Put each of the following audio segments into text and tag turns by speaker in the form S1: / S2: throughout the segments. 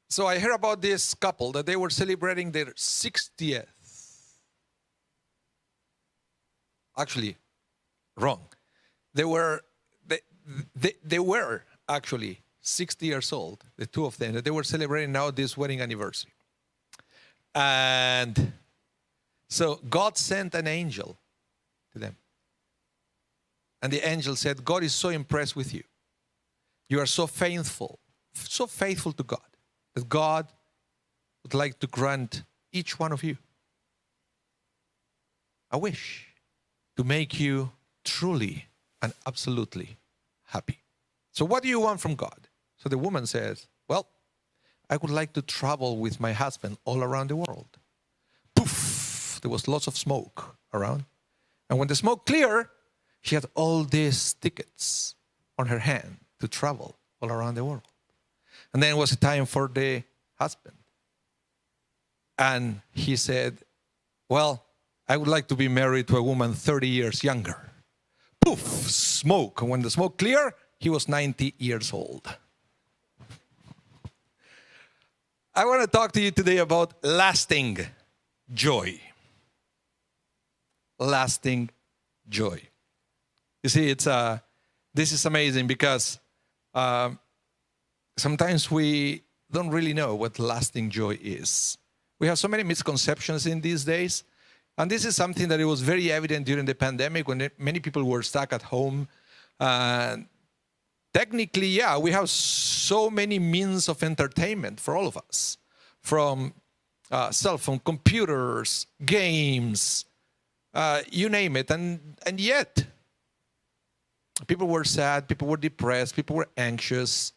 S1: So I heard about this couple that they were celebrating their 60th. Actually, wrong. They were actually 60 years old, the two of them. They were celebrating now this wedding anniversary. And so God sent an angel to them. And the angel said, God is so impressed with you. You are so faithful to God, that God would like to grant each one of you a wish to make you truly and absolutely happy. So what do you want from God? So the woman says, well, I would like to travel with my husband all around the world. Poof! There was lots of smoke around. And when the smoke cleared, she had all these tickets on her hand to travel all around the world. And then it was time for the husband. And he said, well, I would like to be married to a woman 30 years younger. Poof, smoke. And when the smoke cleared, he was 90 years old. I want to talk to you today about lasting joy. Lasting joy. You see, this is amazing because sometimes we don't really know what lasting joy is. We have so many misconceptions in these days. And this is something that it was very evident during the pandemic when many people were stuck at home. Technically, yeah, we have so many means of entertainment for all of us. From cell phone, computers, games, you name it. And yet, people were sad, people were depressed, people were anxious.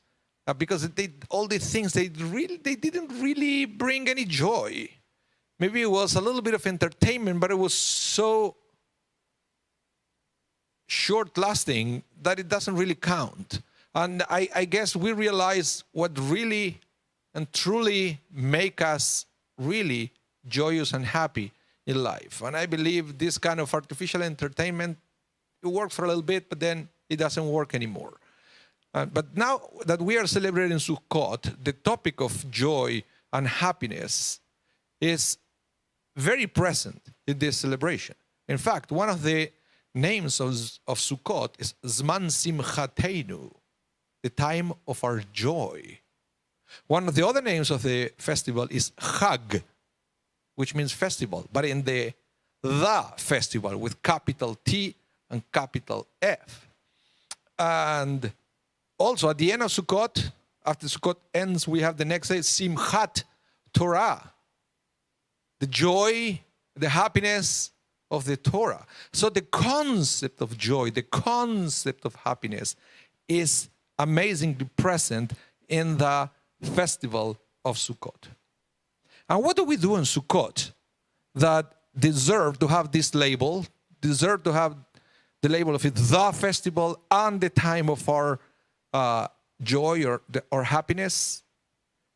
S1: Because all these things, they didn't really bring any joy. Maybe it was a little bit of entertainment, but it was so short-lasting that it doesn't really count. And I guess we realize what really and truly make us really joyous and happy in life. And I believe this kind of artificial entertainment, it works for a little bit, but then it doesn't work anymore. But now that we are celebrating Sukkot, the topic of joy and happiness is very present in this celebration. In fact, one of the names of Sukkot is Zman Simchateinu, the time of our joy. One of the other names of the festival is Chag, which means festival, but in the festival with capital T and capital F. And also, at the end of Sukkot, after Sukkot ends, we have the next day, Simchat Torah. The joy, the happiness of the Torah. So the concept of joy, the concept of happiness is amazingly present in the festival of Sukkot. And what do we do in Sukkot that deserve to have this label, deserve to have the label of it, the festival and the time of our joy or happiness?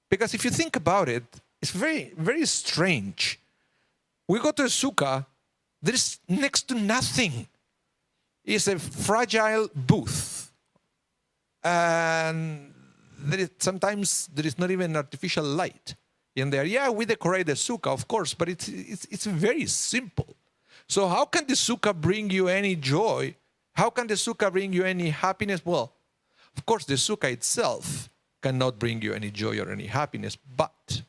S1: Because if you think about it, it's very, very strange. We go to a sukkah, there is next to nothing. It's a fragile booth. And sometimes there is not even artificial light in there. Yeah, we decorate the sukkah, of course, but it's very simple. So how can the sukkah bring you any joy? How can the sukkah bring you any happiness? Well, of course, the sukkah itself cannot bring you any joy or any happiness, but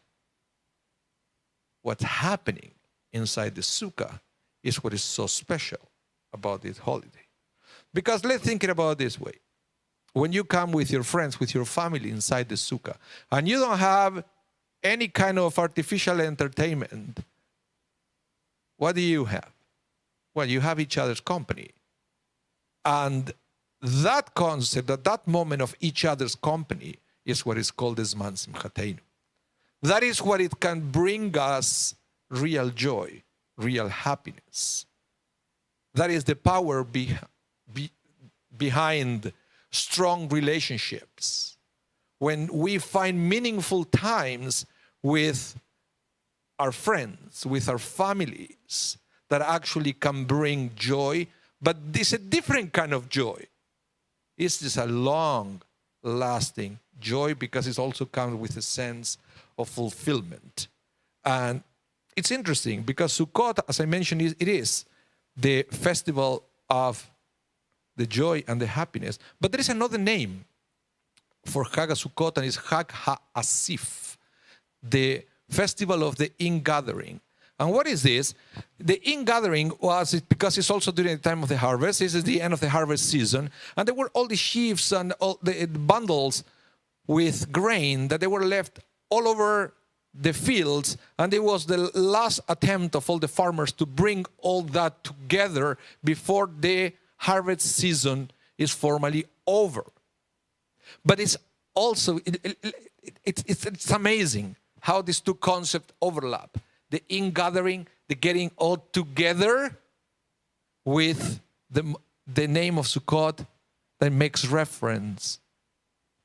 S1: what's happening inside the sukkah is what is so special about this holiday. Because let's think about it this way. When you come with your friends, with your family inside the sukkah, and you don't have any kind of artificial entertainment, what do you have? Well, you have each other's company. And that concept, that moment of each other's company is what is called the Zman Simchateinu. That is what it can bring us real joy, real happiness. That is the power behind strong relationships. When we find meaningful times with our friends, with our families, that actually can bring joy, but it's a different kind of joy. It's just a long, lasting joy, because it also comes with a sense of fulfillment. And it's interesting because Sukkot, as I mentioned, it is the festival of the joy and the happiness. But there is another name for Chag Sukkot, and it's Chag HaAsif, the festival of the ingathering. And what is this? The ingathering was because it's also during the time of the harvest. This is the end of the harvest season. And there were all the sheaves and all the bundles with grain that they were left all over the fields. And it was the last attempt of all the farmers to bring all that together before the harvest season is formally over. But it's also, it's amazing how these two concepts overlap. The ingathering, the getting all together, with the name of Sukkot that makes reference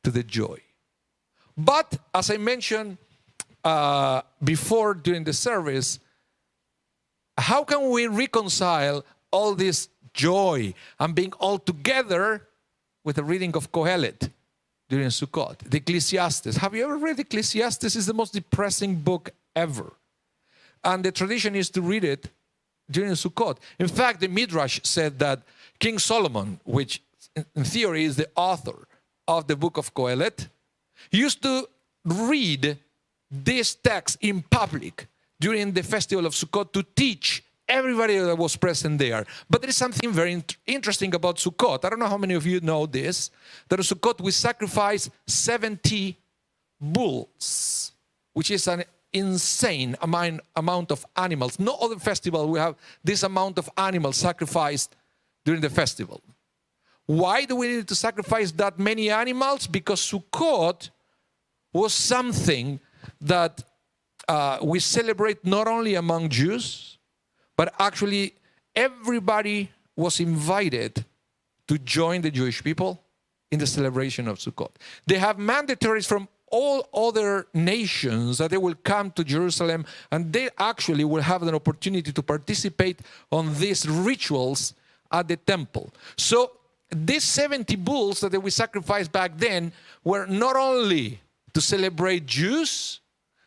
S1: to the joy. But as I mentioned before during the service, how can we reconcile all this joy and being all together with the reading of Kohelet during Sukkot? The Ecclesiastes. Have you ever read Ecclesiastes? It's the most depressing book ever. And the tradition is to read it during Sukkot. In fact, the Midrash said that King Solomon, which in theory is the author of the book of Kohelet, used to read this text in public during the festival of Sukkot to teach everybody that was present there. But there is something very interesting about Sukkot. I don't know how many of you know this, that at Sukkot we sacrifice 70 bulls, which is an insane amount of animals. No other festival will have this amount of animals sacrificed during the festival. Why do we need to sacrifice that many animals? Because Sukkot was something that we celebrate not only among Jews, but actually everybody was invited to join the Jewish people in the celebration of Sukkot. They have mandatories from all other nations that they will come to Jerusalem, and they actually will have an opportunity to participate on these rituals at the temple. So these 70 bulls that we sacrificed back then were not only to celebrate Jews,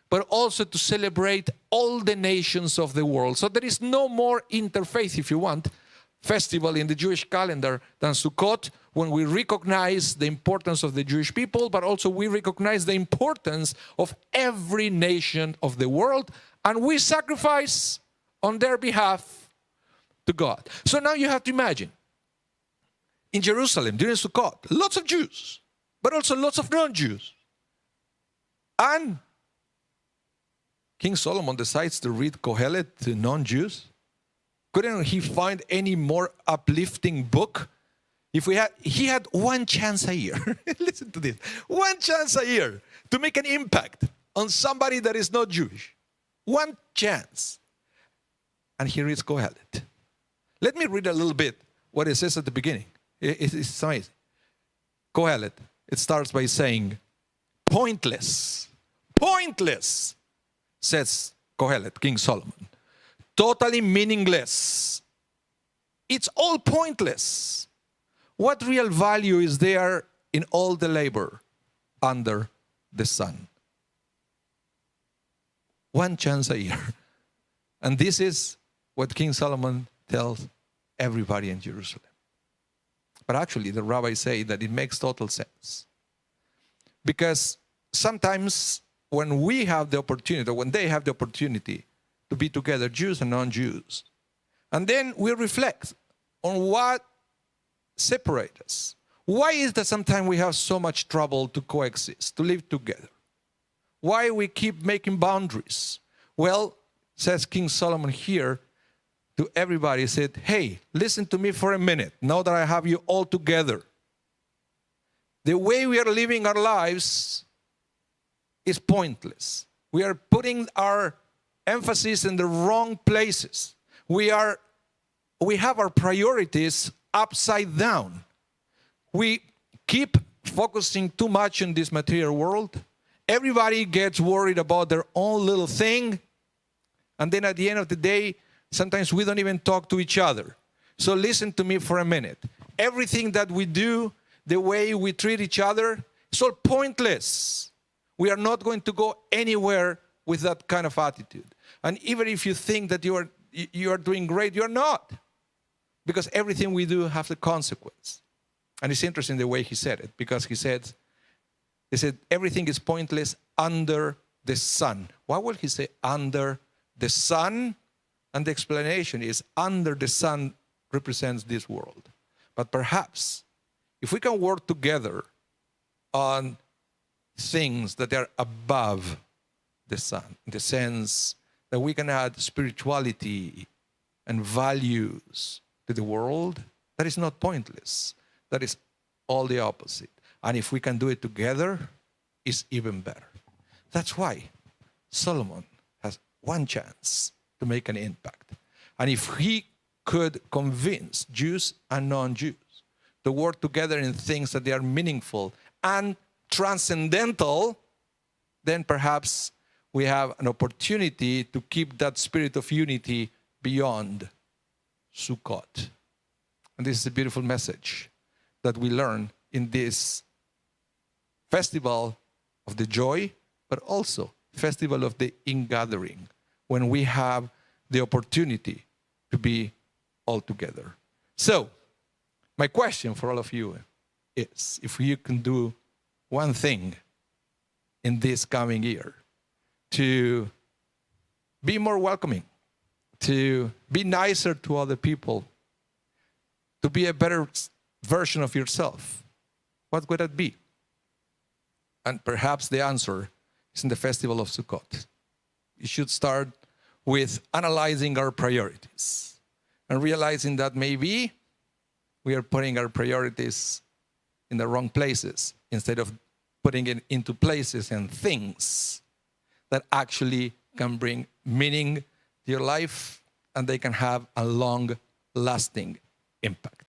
S1: but also to celebrate all the nations of the world. So there is no more interfaith, if you want, festival in the Jewish calendar than Sukkot, when we recognize the importance of the Jewish people, but also we recognize the importance of every nation of the world, and we sacrifice on their behalf to God. So now you have to imagine, in Jerusalem during Sukkot, lots of Jews, but also lots of non-Jews. And King Solomon decides to read Kohelet to non-Jews. Couldn't he find any more uplifting book? He had one chance a year. Listen to this. One chance a year to make an impact on somebody that is not Jewish. One chance. And he reads Kohelet. Let me read a little bit what it says at the beginning. It's amazing. Kohelet, it starts by saying, pointless, says Kohelet, King Solomon. Totally meaningless. It's all pointless. What real value is there in all the labor under the sun? One chance a year. And this is what King Solomon tells everybody in Jerusalem. But actually, the rabbis say that it makes total sense. Because sometimes when we have the opportunity, or when they have the opportunity to be together, Jews and non-Jews, and then we reflect on what separates us. Why is that sometimes we have so much trouble to coexist, to live together? Why we keep making boundaries? Well, says King Solomon here to everybody, he said, hey, listen to me for a minute, now that I have you all together. The way we are living our lives is pointless. We are putting our emphasis in the wrong places. We have our priorities upside down. We keep focusing too much on this material world. Everybody gets worried about their own little thing. And then at the end of the day, sometimes we don't even talk to each other. So listen to me for a minute. Everything that we do, the way we treat each other, It's all pointless. We are not going to go anywhere with that kind of attitude. And even if you think that you are doing great, you're not. Because everything we do has a consequence. And it's interesting the way he said it, because he said, everything is pointless under the sun. Why would he say under the sun? And the explanation is under the sun represents this world. But perhaps if we can work together on things that are above the sun, in the sense that we can add spirituality and values to the world, that is not pointless. That is all the opposite. And if we can do it together, it's even better. That's why Solomon has one chance to make an impact. And if he could convince Jews and non-Jews to work together in things that they are meaningful and transcendental, then perhaps we have an opportunity to keep that spirit of unity beyond Sukkot. And this is a beautiful message that we learn in this festival of the joy, but also festival of the ingathering, when we have the opportunity to be all together. So, my question for all of you is, if you can do one thing in this coming year to be more welcoming, to be nicer to other people, to be a better version of yourself, what would that be? And perhaps the answer is in the festival of Sukkot. We should start with analyzing our priorities and realizing that maybe we are putting our priorities in the wrong places instead of putting it into places and things that actually can bring meaning to your life, and they can have a long-lasting impact.